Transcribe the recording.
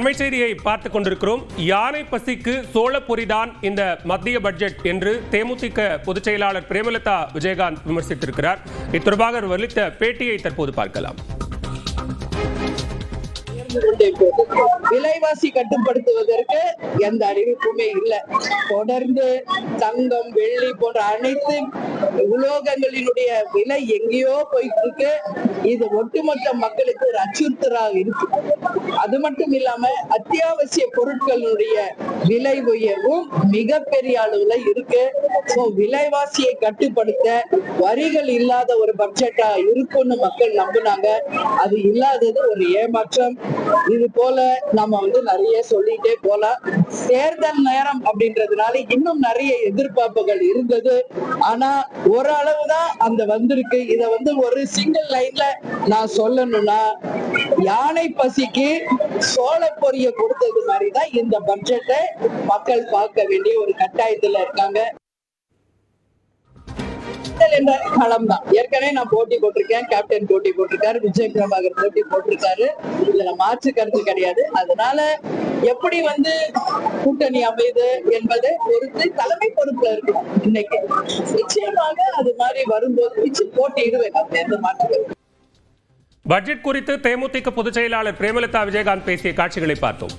அண்மை செய்தியை பார்த்துக் கொண்டிருக்கிறோம். யானை பசிக்கு சோளப்பொரிதான் இந்த மத்திய பட்ஜெட் என்று தேமுதிக பொதுச் செயலாளர் பிரேமலதா விஜயகாந்த் விமர்சித்திருக்கிறார். இது தொடர்பாக வெளியிட்ட பேட்டியை தற்போது பார்க்கலாம். விலைவாசி கட்டுப்படுத்துவதற்கு எந்த அறிவிப்புமே இல்லை. தொடர்ந்து தங்கம், வெள்ளி போன்ற அனைத்து உலோகங்களினுடைய விலை எங்கேயோ போயிட்டு இருக்கு. இது ஒட்டுமொத்த மக்களுக்கு ஒரு அச்சுறுத்தலாக இருக்கு. அது மட்டும் இல்லாம அத்தியாவசிய பொருட்களுடைய விலை உயர்வும் மிகப்பெரிய அளவுல இருக்கு. விலைவாசியை கட்டுப்படுத்த வரிகள் இல்லாத ஒரு பட்ஜெட்டா இருக்கும்னு மக்கள் நம்பினாங்க. அது இல்லாதது ஒரு ஏமாற்றம். இது போல நம்ம நிறைய சொல்லிட்டே போலாம். தேர்தல் நேரம் அப்படின்றதுனால இன்னும் நிறைய எதிர்பார்ப்புகள் இருந்தது. ஆனா ஓரளவுதான் அந்த வந்திருக்கு. இத ஒரு சிங்கிள் லைன்ல நான் சொல்லணும்னா, யானை பசிக்கு சோள பொரிய கொடுத்தது மாதிரிதான் இந்த பட்ஜெட்டை மக்கள் பார்க்க வேண்டிய ஒரு கட்டாயத்துல இருக்காங்க. களம் தான். ஏற்கனவே நான் போட்டி போட்டிருக்கேன், கேப்டன் போட்டி போட்டிருக்காரு, விஜய் பிரபாகர் போட்டி போட்டிருக்காரு. இதுல மாற்று கருத்து கிடையாது. அதனால எப்படி கூட்டணி அமைது என்பதை பொறுத்து தலைமை பொறுப்புல இருக்கணும். இன்னைக்கு நிச்சயமாக அது மாதிரி வரும்போது போட்டியிடுவேன். எந்த மாற்று பட்ஜெட் குறித்து தேமுதிக பொதுச் செயலாளர் பிரேமலதா விஜயகாந்த் பேசிய காட்சிகளை பார்த்தோம்.